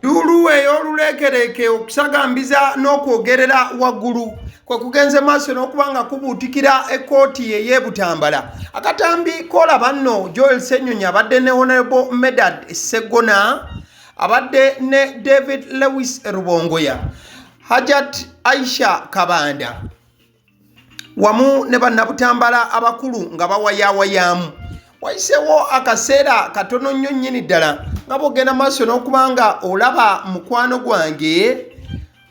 Tuluwe olulekereke okusagambiza n'okwogerera waggulu kwe kugenze maaso n'okubanga kubuutikira ekkooti ey'e Butambala. Akatambi kola banno Joel Ssenyonyi abadde ne Honorable Medad Sseggona abadde ne David Lewis Rubongoya, Hajat Aisha Kabanda wamu ne bannabutambala abakulu nga bawayawayamu. Wayisewo akaseera katono nnyo nnyini ddala nga bw'ogenda maaso n'okubanga olaba mukwano gwange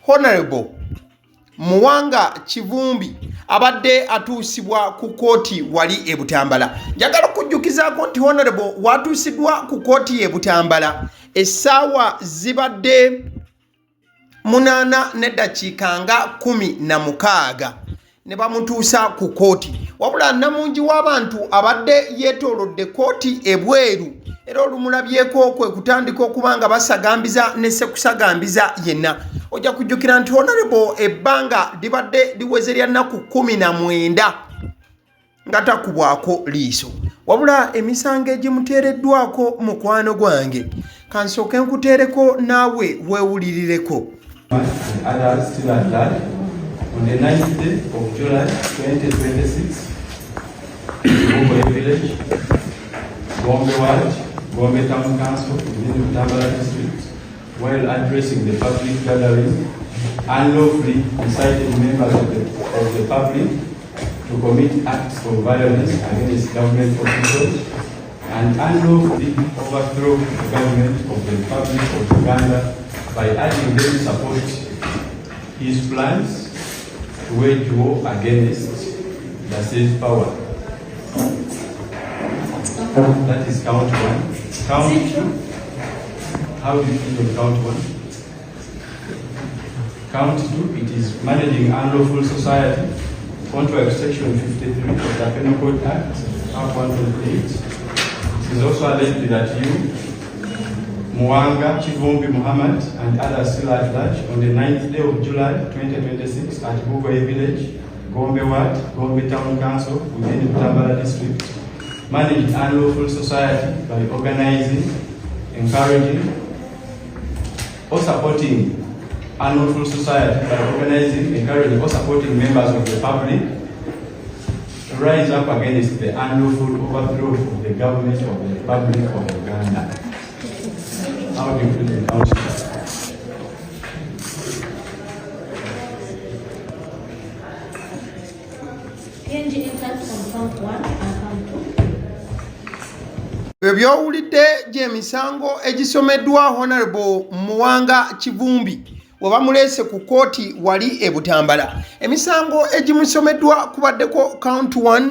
Honorable Muwanga Kivumbi abadde atuusibwa ku kooti wali e Butambala. Njagala okujjukizaako nti Honorable watuusiddwa ku kooti e Butambala essaawa zibadde 8:16 ne bamutuusa ku kooti. Wabula namungi w'abantu abadde yeetoolodde kooti ebweru era olumulabyeko kwe kutandika okubanga basagambiza ne sekusagambiza yenna. Ojja kujjukira nti Honorable ebbanga libadde liweze lya nnaku 19 nga takubwako liiso. Wabula emisango egimuteereddwako mukwano gwange kansooke nkuteereko naawe weewulirireko. On the 9th day of July 2026, Muwanga Village, Gombe Ward, Gombe Town Council within the Butambala district, while addressing the public gathering, unlawfully incited members of the public to commit acts of violence against government officials and unlawfully overthrow the government of the Republic of Uganda by urging them to support his plans to wage war against the said power. That is count one. Count two. How do you feel on count one? Count two, it is managing unlawful society, contrary to section 53 of the Penal Code Act, Act 128. It is also alleged that you, Muwanga Kivumbi Muhammad and others still at large on the 9th day of July 2026 at Besigye Village, Gombe Ward, Gombe Town Council within the Butambala district, managed unlawful society by organizing, encouraging, or supporting unlawful society by organizing, encouraging, or supporting members of the public to rise up against the unlawful overthrow of the government of the Republic of Uganda. How do you feel in count? Ebyowulidde gy'emisango egisomeddwa Honorable Muwanga Kivumbi we Bamuleese ku kooti wali e Butambala. Emisango egimusomeddwa kubaddeko count 1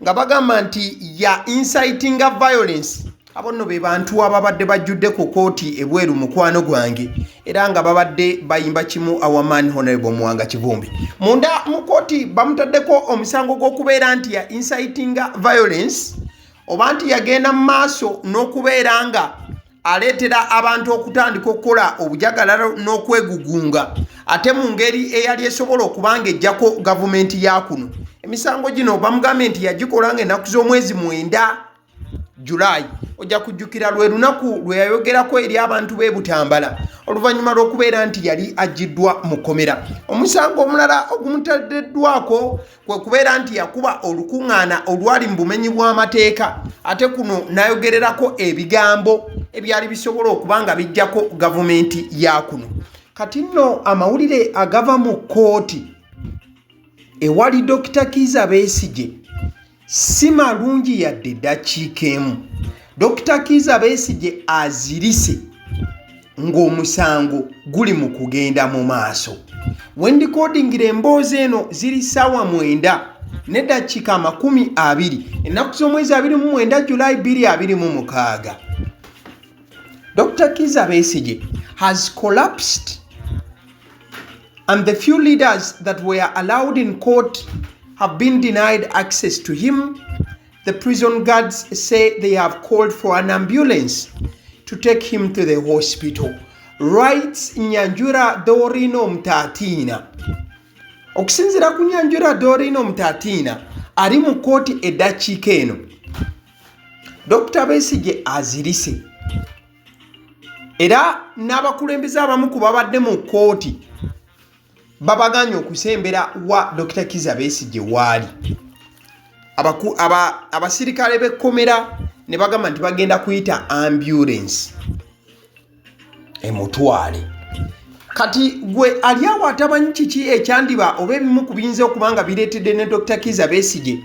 nga bagamba nti ya inciting violence. Abo nno be bantu ababadde bajjudde ku kooti ebweru mukwano gwange era nga babadde bayimba kimu awamaani Honorable Muwanga Kivumbi. Munda mu kooti bamutaddeko omusango gw'okubeera nti ya inciting violence oba nti yagenda mu maaso n'okubeera nga aleetera abantu okutandika okukola obujagalalo n'okwegugunga ate mu ngeri eyali esobola okubanga ejjako gavumenti ya kuno. Emisango gino bamugambye nti yagikola ng'ennaku z'omwezi 9 July. Ojja kujjukira lwe lunaku lwe yayogerako eri abantu b'e Butambala oluvannyuma lw'okubeera nti yali aggiddwa mu kkomera. Omusango omulala ogumutaddwaako kwe kubeera nti yakuba olukuŋŋaana olwali mu bumenyi bw'amateeka, ate kuno n'ayogererako ebigambo ebyali bisobola okuba nga bijjako gavumenti ya kuno. Kati nno amawulire agava mu kkooti ewali Dr. Kizza Besigye si malungi yadde eddakiika emu. Dr. Kizza Besigye azilise ng'omusango guli mu kugenda mu maaso. Wendikodingira emboozi eno ziri ssaawa 9 n'eddakiika 20 ennaku z'omwezi 29 Julayi 2026. Dr. Kizza Besigye has collapsed and the few leaders that were allowed in court have been denied access to him. The prison guards say they have called for an ambulance to take him to the hospital, writes Nyanjura Dorino Mtatina. Okusinziira ku Nyanjura Dorino Mtatina ali mu kkooti eddakiika eno, Dr. Besigye azilise era n'abakulembeze abamu ku babadde mu kkooti babaganye okusembera wa Dr. Kizza Besigye waali. Abasirikale b'ekkomera ne bagamba nti bagenda kuyita ambulance emutwale. Kati gwe ali awo atamanyi kiki ekyandiba oba ebimu ku biyinza okuba nga bireetedde ne Dr. Kizza Besigye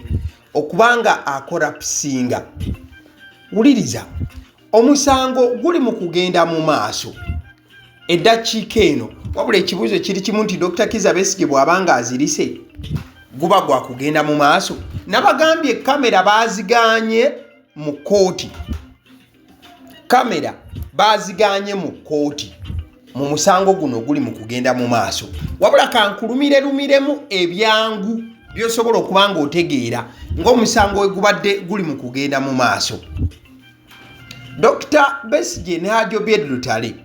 okuba nga akorapsinga. Wuliriza, omusango guli mu kugenda mu maaso eddakiika eno, wabula ekibuuzo kiri kimu nti Dr. Kizza Besigye bw'aba nga azirise guba gwa kugenda mu maaso. Nabagambye kamera baaziganye mu kkooti. Kamera baaziganye mu kkooti mu musango guno guli mu kugenda mu maaso. Wabula kankulumiremu ebyangu by'osobola okuba nga otegeera ng'omusango we gubadde guli mu kugenda mu maaso. Dr. Besigye ne Ajobed Lutale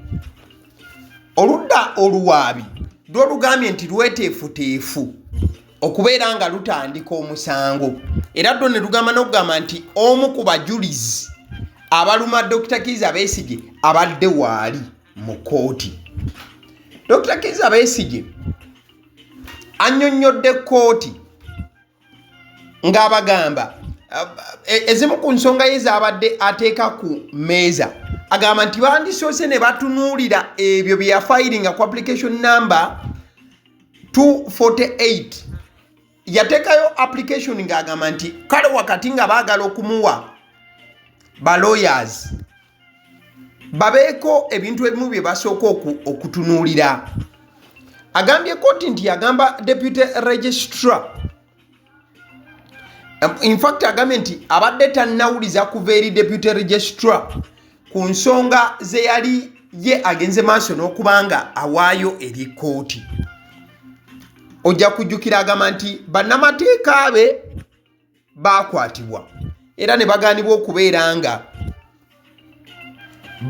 oludda oluwaabi lw'olugambye nti lweteefuteefu okubeera nga lutandika omusango, era ddwo ne lugamba n'okugamba nti omu ku bajulizi abaluma Dr. Kizza Besigye abadde waali mu kkooti. Dr. Kizza Besigye annyonnyodde kkooti ng'abagamba ezimu ku nsonga ye z'abadde ateeka ku mmeeza. Agamba nti bandisoose ne batunuulira ebyo bye yafayiringa ku application number 248. Yateekayo application ng'agamba nti kale wakati nga baagala okumuwa ba lawyers babeeko ebintu ebimu bye basooka okutunuulira. Agambye kkooti nti yagamba deputy registrar, in fact agambye nti abadde tannawuliza kuva eri deputy registrar ku nsonga ze yali ye agenze maaso n'okuba nga awaayo eri kkooti. Ojja kujjukira agamba nti bannamateeka be baakwatibwa era ne bagaanibwa okubeera nga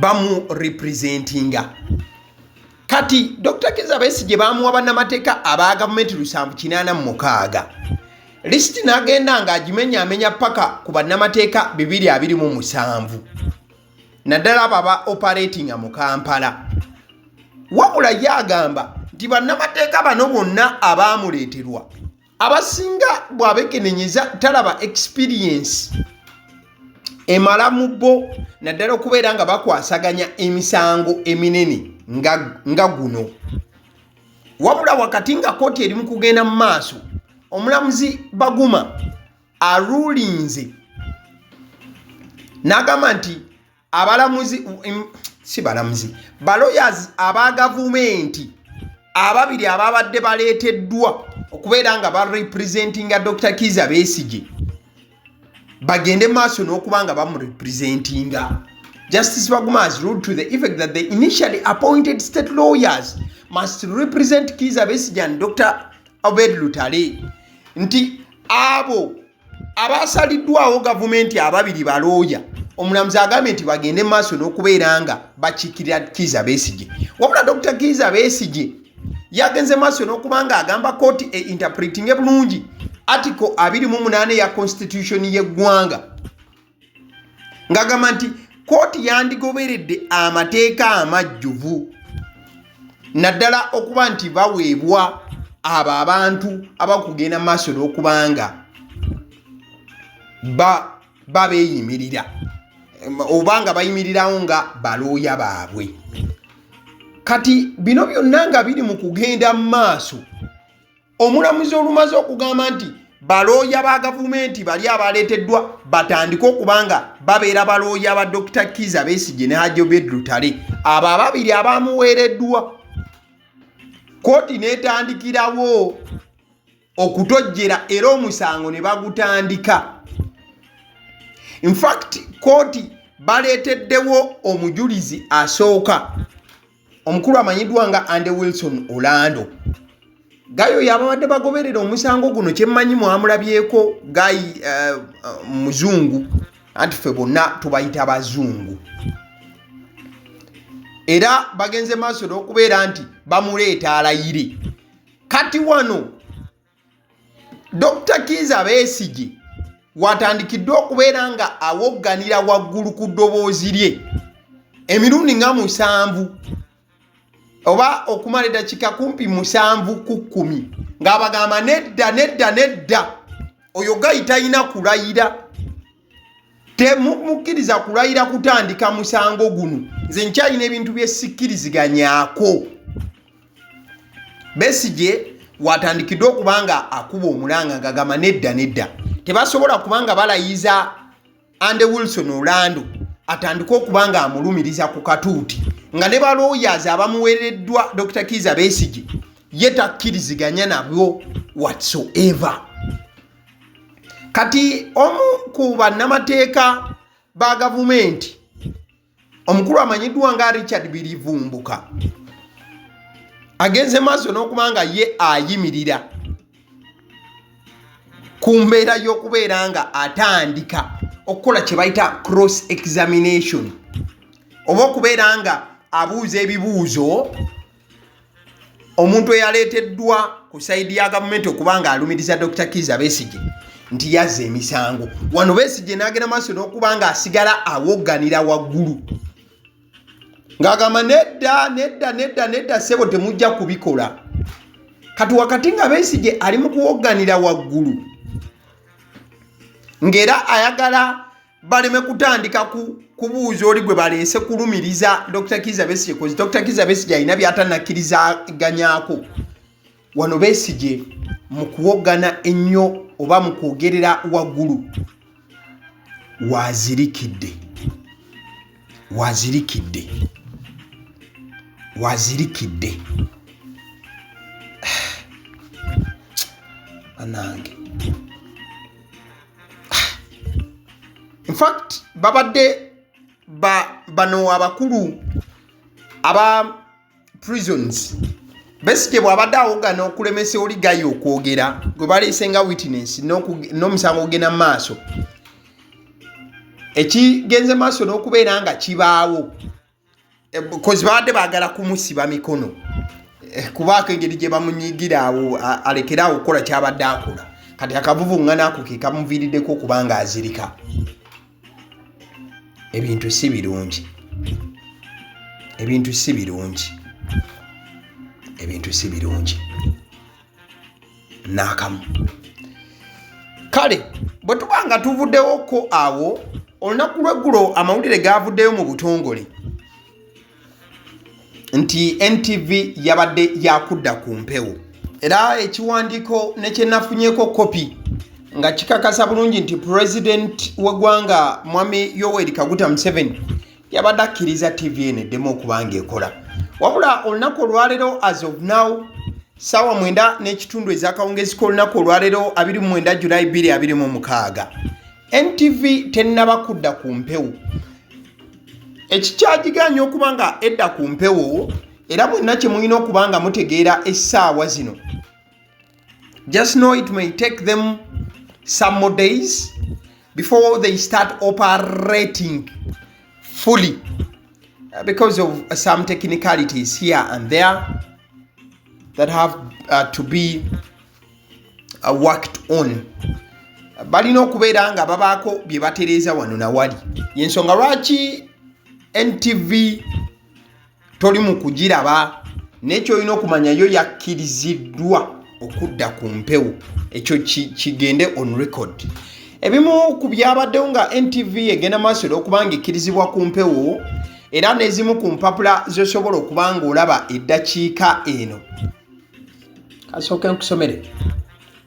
bamu representinga. Kati Dr. Kizza Besigye baamuwa bannamateeka aba gavumenti 786. Lisiti n'agenda ng'agimenyaamenya paka ku bannamateeka 227 naddala abo aba operatinga mu Kampala. Wabula ye agamba nti bannamateeka bano bonna abaamuleeterwa abasinga bw'abekenenyeza talaba experience emala mu bo naddala okubeera nga bakwasaganya emisango eminene nga guno. Wabula wakati nga kkooti eri mu kugenda mu maaso, omulamuzi Baguma arulinze n'agamba nti balawyers aba gavumenti ababiri ababadde baleeteddwa okubeera nga barepresentinga Dr. Kizza Besigye bagende maaso n'okuba nga bamurepresentinga. Justice Baguma has ruled to the effect that the initially appointed state lawyers must represent Kizza Besigye and Dr. Ajobed Lutale, nti abo abasaliddwawo gavumenti ababiri balooya omulamuzi agambye nti bagende maaso n'okubeera nga bakiikirira Kizza Besigye. Wabula Dr. Kizza Besigye yagenze maaso n'okuba nga agamba kkooti interpreting bulungi article 28 ya constitution y'eggwanga ng'agamba nti kkooti yandigoberedde amateeka amajjuvu naddala okuba nti baweebwa abo abantu abakugenda maaso n'okubanga babeeyimirira obanga bayimirirawo nga balooya baabwe. Kati bino byonna nga biri mu kugenda mu maaso, omulamuzi olumaze okugamba nti balooya ba gavumenti bali abaleeteddwa batandike okubanga babeera balooya ba Dr. Kizza Besigye ne Hajji Obed Lutale, abo ababiri abamuweereddwa, kooti n'etandikirawo okutojjera era omusango ne bagutandika. In fact, kooti baleeteddewo omujulizi asooka, omukulu amanyiddwa nga Andy Wilson Orlando. Gayo yabadde bagoberera omusango guno, kyemmanyi mwamulabyeko gayi muzungu, anti ffe bonna tubayita bazungu. Era bagenze maaso n'okubeera nti bamuleeta alayire. Kati wano Dr. Kizza Besigye watandikiddwa okubeera nga awogganira waggulu ku ddoboozi lye emirundi nga 7 oba okumala eddakiika kumpi 7 ku 10 ng'abagamba nedda oyo gayi talina kulayira, temumukkiriza kulayira kutandika musango guno, nze nkyalina ebintu bye sikkiriziganyako. Besigye watandikiddwa okubanga akuba omulanga ng'agamba nedda tebasobola kubanga balayiza Andy Wilson Orlando atandika okubanga amulumiriza ku katuuti nga ne balooyaza abamuweereddwa Dr. Kizza Besigye ye takkiriziganya nabo whatsoever. Kati omu ku bannamateeka ba gavumenti omukulu amanyiddwa nga Richard Bilivumbuka agenze maaso n'okubanga ye ayimirira ku mbeera y'okubeera nga atandika okukola kye bayita cross examination, oba okubeera nga abuuza ebibuuzo omuntu eyaleeteddwa ku sayidi ya gavumenti okubanga alumiriza Dr. Kizza Besigye nti yazza emisango. Wano Besigye n'agenda maaso n'okubanga asigala awogganira waggulu ng'agamba nedda ssebo temujja kubikola. Kati wakati nga Besigye ali mu kuwogganira waggulu ng'era ayagala baleme kutandika kubuuza oli gwe baleese kulumiriza Dr. Kizza Besigye, kozi Dr. Kizza Besigye alina by'atanakkirizaganyako. Wano Besigye mu kuwoggana ennyo oba mu kwogerera waggulu wazirikidde anange. In fact, babadde bano abakulu aba prisons Besigye bw'abadde awoggana okulemesa oli gayi okwogera gwe baleese nga witness n'omusango ogenda mu maaso, ekigenze maaso n'okubeera nga kibaawo kozi babadde baagala kumusiba mikono kubaako engeri gye bamunyigira awo alekera awo okukola kyabadde akola. Kati akavuvuŋŋana ako ke kamuviiriddeko okubanga azirika. Ebintu si birungi n'akamu. Kale bwe tubanga tuvuddewoko awo, olunaku lw'eggulo amawulire gaavuddeyo mu butongole nti NTV yabadde yakudda ku mpewo, era ekiwandiiko ne kye nafunyeeko kopi nga kikakasa bulungi nti President w'eggwanga Mwami Yoweri Kaguta Museveni yabadde akkiriza TV eno eddemu okubanga ekola. Wabula olunaku olwaleero as of now ssaawa 9:30 ez'akawungezi k'olunaku olwaleero 29 Julayi 2026 NTV tennaba kudda ku mpewo. Ekikyagiganya okuba nga edda ku mpewo era mwenna kye mulina okuba nga mutegeera essaawa zino. Just know it may take them some more days before they start operating fully because of some technicalities here and there that have to be worked on. Balina okubeera nga babaako bye batereeza wano na wali. Yensonga lwaki NTV toli mu kugiraba n'ekyo olina okumanya yo yakkiriziddwa okudda ku mpewo ekyo kigende on record. Ebimu ku byabaddewo nga NTV egenda maaso okubanga ekkirizibwa ku mpewo era n'ezimu ku mpapula zosobola okubanga olaba eddakiika eno. Kasooke nkusomere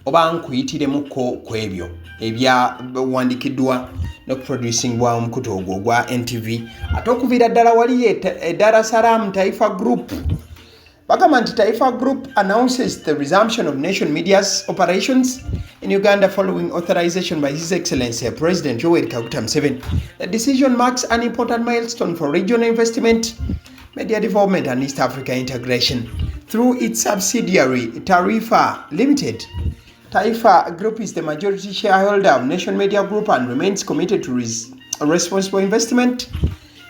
oba nkuyitiremuko ku ebyo ebyawandikiddwa n'okuproducingibwa omukutu ogwo ogwa NTV. Ate okuviira ddala waliyo Dar es Salaam Taifa Group. Bagamba nti Taifa Group announces the resumption of nation media's operations in Uganda following authorization by His Excellency President Yoweri Kaguta Museveni. The decision marks an important milestone for regional investment, media development and East Africa integration. Through its subsidiary Taifa Limited, Taifa Group is the majority shareholder of Nation Media Group and remains committed to responsible investment,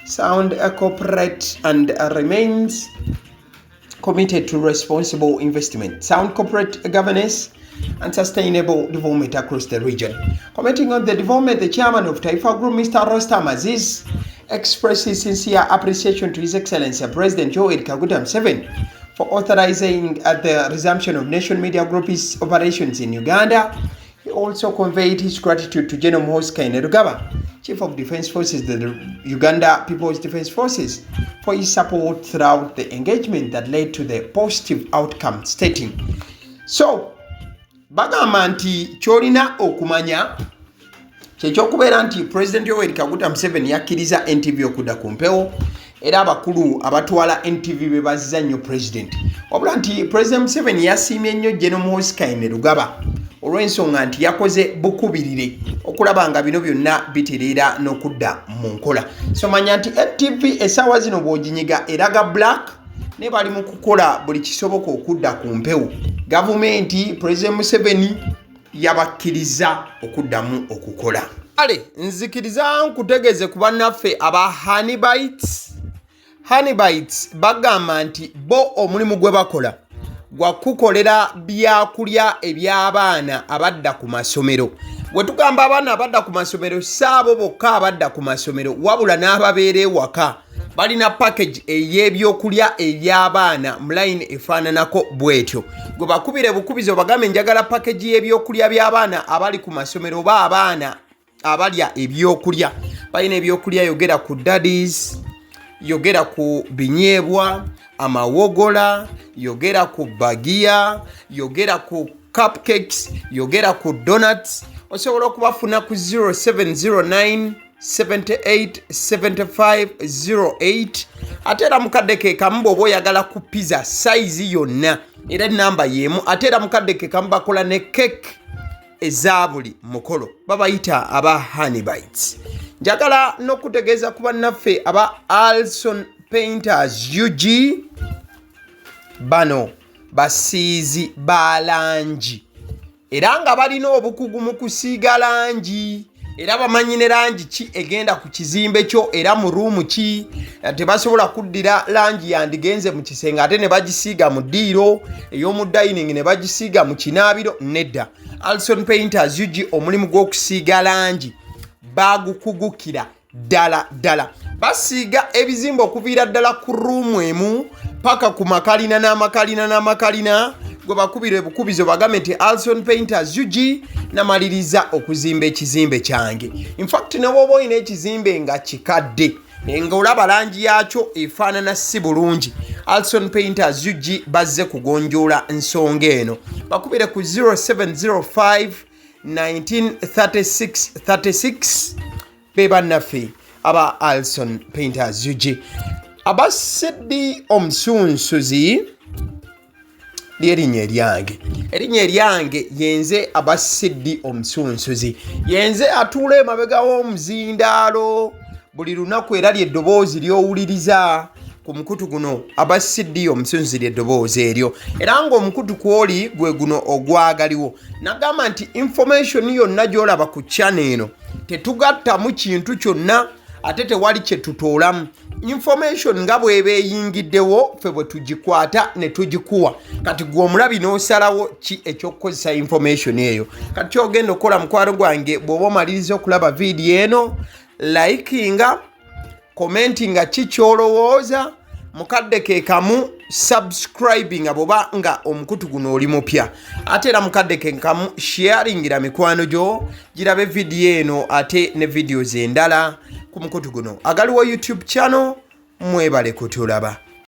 sound corporate and remains committed to responsible investment, sound corporate governance and sustainable development across the region. Commenting on the development, the chairman of Taifa Group, Mr. Rostam Aziz, expressed his sincere appreciation to His Excellency President Yoweri Kaguta Museveni for authorizing the resumption of Nation Media Group's operations in Uganda. He also conveyed his gratitude to General Muhoozi Kainerugaba, Chief of Defence Forces, the Uganda People's Defence Forces, for his support throughout the engagement that led to the positive outcome, stating, so bagamba nti kyolina okumanya kyekyokubeera nti President Yoweri Kaguta Museveni yakkiriza NTV okudda ku mpewo era abakulu abatwala NTV bebaziza nnyo President. Wabula nti President Museveni yasiimye nnyo General Muhoozi Kainerugaba olw'ensonga nti yakoze bukubirire okulaba nga bino byonna bitereera n'okudda mu nkola. So manya nti NTV essaawa zino bw'oginyiga eraga black ne bali mu kukola buli kisoboka okudda ku mpewo. Gavumenti President Museveni yabakkiriza okuddamu okukola. Ale nzikiriza nkutegeeze ku bannaffe aba Honey Bites bagamba nti bo omulimu gwe bakola gwa kukolera byakulya eby'abaana abadda ku masomero. Bwe tugamba abaana abadda ku masomero saabo bokka abadda ku masomero wabula n'ababeera ewaka balina package ey'ebyokulya eby'abaana mu line efaananako bwetyo. Gwe bakubire bukubizo bagambe njagala package y'ebyokulya by'abaana abali ku masomero oba abaana abalya ebyokulya. Balina ebyokulya yogera ku daddies, yogera ku binyeebwa, amawogola, yogera ku bagiya, yogera ku cupcakes, yogera ku donuts. Osobola okubafuna ku 0709 787508. Ate era mukadde ke kamu bw'oba oyagala ku pizza size yonna era namba y'emu. Ate era mukadde ke kamu bakola ne cake eza buli mukolo, babayita aba Honey Bites. Njagala n'okutegeeza ku bannaffe aba Alson Painters UG, bano basiizi ba langi era nga balina obukugu mu kusiiga langi era bamanyi ne langi ki egenda ku kizimbe kyo era mu ruumu ki. Tebasobola kuddira langi yandigenze mu kisenge ate ne bagisiiga mu ddiiro ey'omu dining ne bagisiiga mu kinaabiro. Nedda, Alson Painters UG omulimu gw'okusiiga langi bagukugukira ddala. Basiiga ebizimbe okuviira ddala ku ruumu emu paka ku makalina n'amakalina. Gwe bakubira ebukubizo bagambe nti Alson Painters UG namaliriza okuzimba ekizimbe kyange. In fact ne bw'oba olina ekizimbe nga kikadde nga olaba langi yaakyo efaanana si bulungi, Alson Painters UG bazze kugonjoola ensonga eno. Bakubire ku 0705 193636 be bannaffe aba Alson Painters UG. Aba Sedi Omusunsuzi erinnya eryange yenze aba Sedi Omusunsuzi. Yenze atuula emabega w'omuzindaalo buli lunaku era ly'eddoboozi ly'owuliriza ku mukutu guno aba Sedi Omusunsuzi ly'eddoboozi eryo era ng'omukutu kwoli gwe guno ogwagaliwo. Nagamba nti information yonna gy'olaba ku channel eno tetugattamu kintu kyonna ate tewali kye tutoolamu. Information nga bw'eba eyingiddewo ffe bwe tugikwata ne tugikuwa. Kati gwe omulabi n'osalawo ki ekyokukozesa information eyo. Kati kyogenda okukola mukwano gwange bw'oba omaliriza okulaba vidiyo eno, likinga, commentinga ki kyolowooza, mukadde ke kamu subscribing aboba nga omukutu guno oli mupya ate era mukadde ke kamu sharingira mikwano gyo girabe video eno ate ne videos endala ku mukutu guno. Agaliwo YouTube channel mwebale kutulaba.